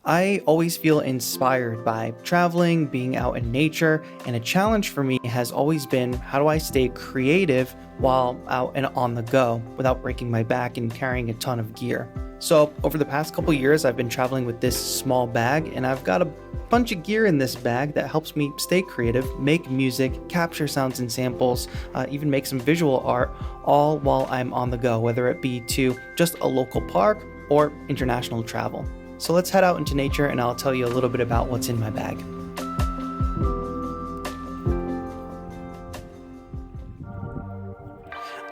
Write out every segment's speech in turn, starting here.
I always feel inspired by traveling, being out in nature, and a challenge for me has always been how do I stay creative while out and on the go without breaking my back and carrying a ton of gear. So, over the past couple years, I've been traveling with this small bag, and I've got a bunch of gear in this bag that helps me stay creative, make music, capture sounds and samples, even make some visual art, all while I'm on the go, whether it be to just a local park or international travel. So let's head out into nature and I'll tell you a little bit about what's in my bag.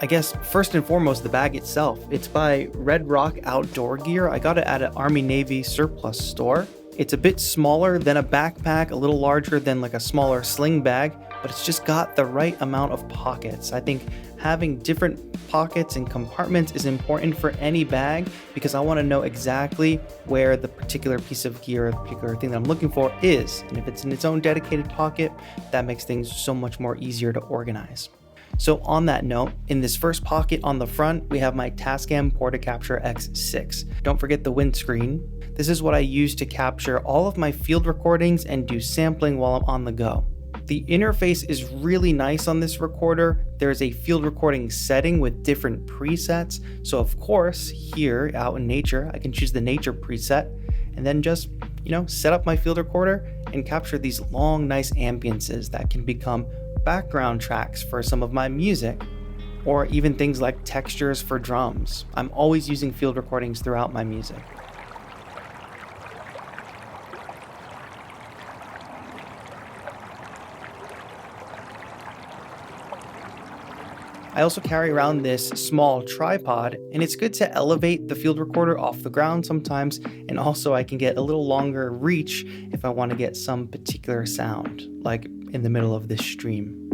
I guess first and foremost, the bag itself. It's by Red Rock Outdoor Gear. I got it at an Army Navy surplus store. It's a bit smaller than a backpack, a little larger than like a smaller sling bag, but it's just got the right amount of pockets. I think having different pockets and compartments is important for any bag because I want to know exactly where the particular piece of gear or the particular thing that I'm looking for is. And if it's in its own dedicated pocket, that makes things so much more easier to organize. So on that note, in this first pocket on the front, we have my Tascam Portacapture X6. Don't forget the windscreen. This is what I use to capture all of my field recordings and do sampling while I'm on the go. The interface is really nice on this recorder. There's a field recording setting with different presets. So of course, here out in nature, I can choose the nature preset and then just, set up my field recorder and capture these long, nice ambiances that can become background tracks for some of my music, or even things like textures for drums. I'm always using field recordings throughout my music. I also carry around this small tripod, and it's good to elevate the field recorder off the ground sometimes, and also I can get a little longer reach if I want to get some particular sound, like in the middle of this stream.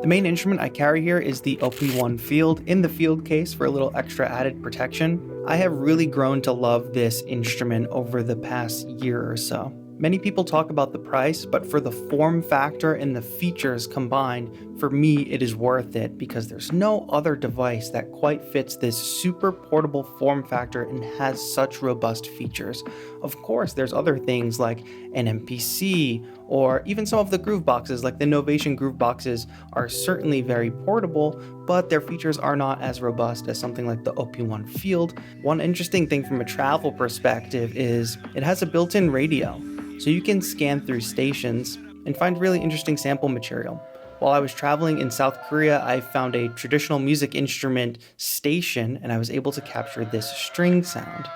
The main instrument I carry here is the OP1 Field in the field case for a little extra added protection. I have really grown to love this instrument over the past year or so. Many people talk about the price, but for the form factor and the features combined, for me it is worth it because there's no other device that quite fits this super portable form factor and has such robust features. Of course, there's other things like an MPC or even some of the groove boxes like the Novation groove boxes are certainly very portable, but their features are not as robust as something like the OP1 Field. One interesting thing from a travel perspective is it has a built-in radio. So you can scan through stations and find really interesting sample material. While I was traveling in South Korea, I found a traditional music instrument station and I was able to capture this string sound.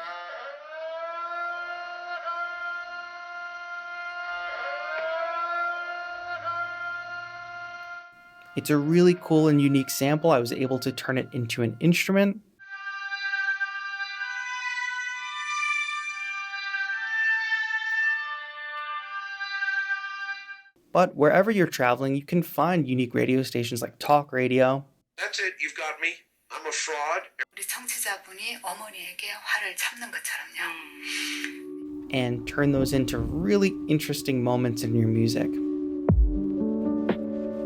It's a really cool and unique sample. I was able to turn it into an instrument. But wherever you're traveling, you can find unique radio stations like talk radio. That's it, you've got me. I'm a fraud. 우리 청취자분이 어머니에게 화를 참는 것처럼요. And turn those into really interesting moments in your music.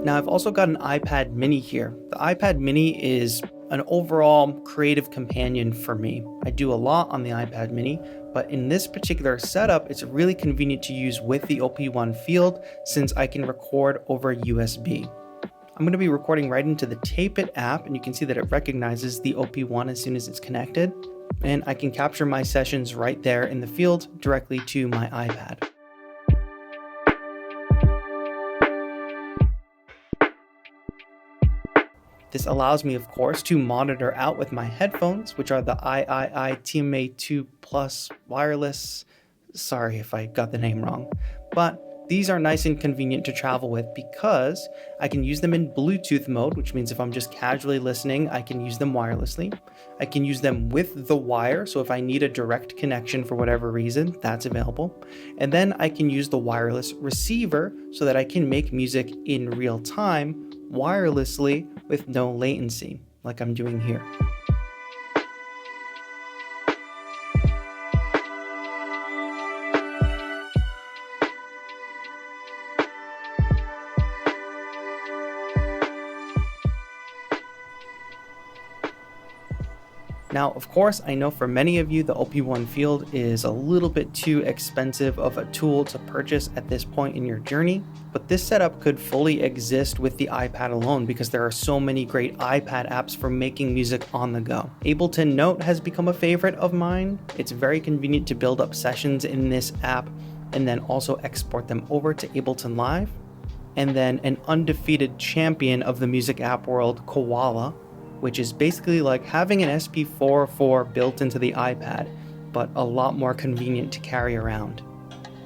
Now I've also got an iPad mini here. The iPad mini is an overall creative companion for me. I do a lot on the iPad mini, but in this particular setup, it's really convenient to use with the OP1 Field since I can record over USB. I'm going to be recording right into the Tape It app, and you can see that it recognizes the OP1 as soon as it's connected, and I can capture my sessions right there in the field directly to my iPad. This allows me, of course, to monitor out with my headphones, which are the III TMA2 Plus wireless. Sorry if I got the name wrong. But these are nice and convenient to travel with because I can use them in Bluetooth mode, which means if I'm just casually listening, I can use them wirelessly. I can use them with the wire, so if I need a direct connection for whatever reason, that's available. And then I can use the wireless receiver so that I can make music in real time wirelessly with no latency, like I'm doing here. Now, of course, I know for many of you, the OP1 Field is a little bit too expensive of a tool to purchase at this point in your journey, but this setup could fully exist with the iPad alone because there are so many great iPad apps for making music on the go. Ableton Note has become a favorite of mine. It's very convenient to build up sessions in this app and then also export them over to Ableton Live. And then an undefeated champion of the music app world, Koala, which is basically like having an SP404 built into the iPad, but a lot more convenient to carry around.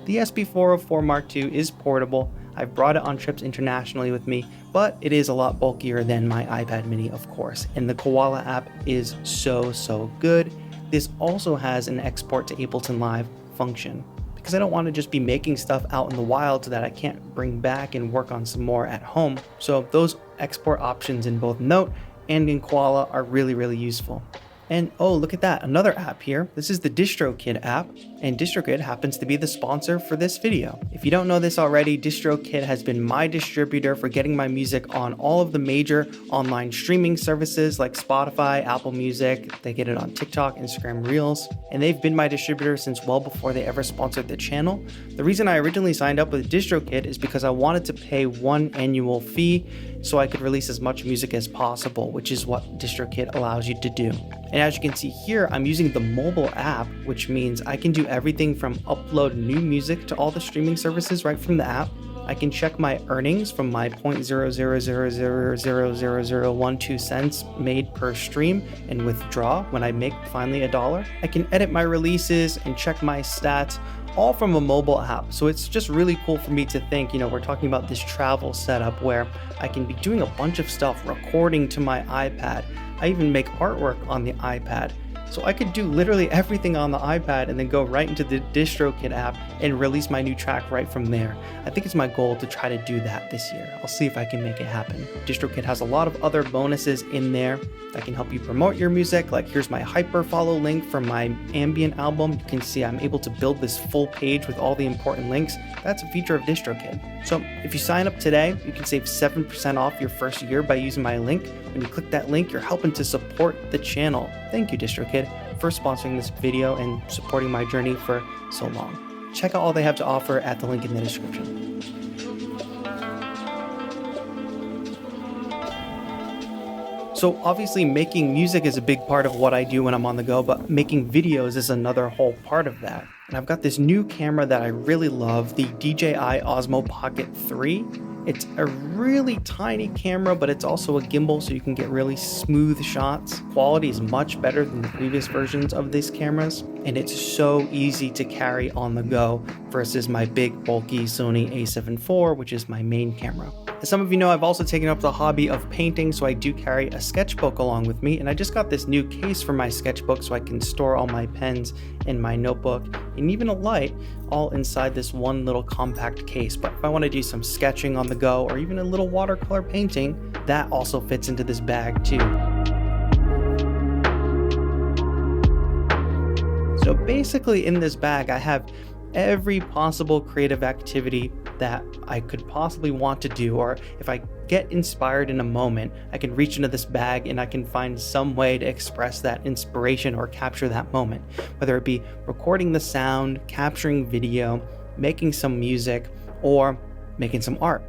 The SP404 Mark II is portable. I've brought it on trips internationally with me, but it is a lot bulkier than my iPad mini, of course, and the Koala app is so good. This also has an export to Ableton Live function, because I don't want to just be making stuff out in the wild so that I can't bring back and work on some more at home. So those export options in both Note and in Koala are really useful. And oh, look at that, another app here. This is the DistroKid app, and DistroKid happens to be the sponsor for this video. If you don't know this already, DistroKid has been my distributor for getting my music on all of the major online streaming services like Spotify, Apple Music. They get it on TikTok, Instagram Reels, and they've been my distributor since well before they ever sponsored the channel. The reason I originally signed up with DistroKid is because I wanted to pay one annual fee so I could release as much music as possible, which is what DistroKid allows you to do. And as you can see here, I'm using the mobile app, which means I can do everything from upload new music to all the streaming services right from the app. I can check my earnings from my 0.000000012 cents made per stream and withdraw when I make finally $1. I can edit my releases and check my stats, all from a mobile app. So it's just really cool for me to think, we're talking about this travel setup where I can be doing a bunch of stuff, recording to my iPad. I even make artwork on the iPad. So I could do literally everything on the iPad and then go right into the DistroKid app and release my new track right from there. I think it's my goal to try to do that this year. I'll see if I can make it happen. DistroKid has a lot of other bonuses in there that can help you promote your music. Like here's my hyper follow link for my ambient album. You can see I'm able to build this full page with all the important links. That's a feature of DistroKid. So if you sign up today, you can save 7% off your first year by using my link. When you click that link, you're helping to support the channel. Thank you, DistroKid, for sponsoring this video and supporting my journey for so long. Check out all they have to offer at the link in the description. So obviously making music is a big part of what I do when I'm on the go, but making videos is another whole part of that. And I've got this new camera that I really love, the DJI Osmo Pocket 3. It's a really tiny camera, but it's also a gimbal, so you can get really smooth shots. Quality is much better than the previous versions of these cameras, and it's so easy to carry on the go versus my big bulky Sony a7 IV, which is my main camera. As some of you know, I've also taken up the hobby of painting, so I do carry a sketchbook along with me, and I just got this new case for my sketchbook so I can store all my pens in my notebook, and even a light, all inside this one little compact case. But if I want to do some sketching on the go, or even a little watercolor painting, that also fits into this bag too. So basically in this bag, I have every possible creative activity that I could possibly want to do, or if I get inspired in a moment, I can reach into this bag and I can find some way to express that inspiration or capture that moment, whether it be recording the sound, capturing video, making some music, or making some art.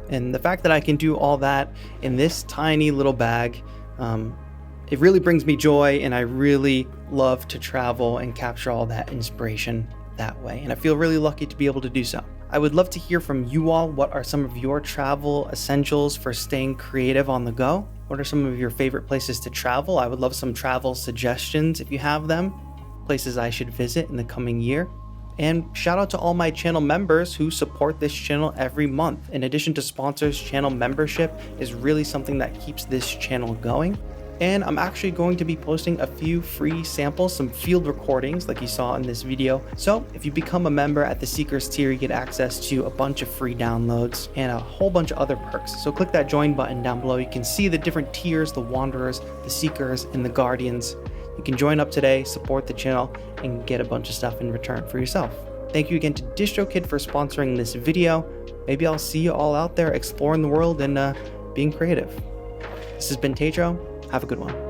And the fact that I can do all that in this tiny little bag, it really brings me joy, and I really love to travel and capture all that inspiration that way, and I feel really lucky to be able to do so. I would love to hear from you all. What are some of your travel essentials for staying creative on the go? What are some of your favorite places to travel? I would love some travel suggestions if you have them, places I should visit in the coming year. And shout out to all my channel members who support this channel every month. In addition to sponsors, channel membership is really something that keeps this channel going. And I'm actually going to be posting a few free samples, some field recordings like you saw in this video. So if you become a member at the Seekers tier, you get access to a bunch of free downloads and a whole bunch of other perks. So click that join button down below. You can see the different tiers, the Wanderers, the Seekers, and the Guardians. You can join up today, support the channel, and get a bunch of stuff in return for yourself. Thank you again to DistroKid for sponsoring this video. Maybe I'll see you all out there exploring the world and being creative. This has been TAETRO. Have a good one.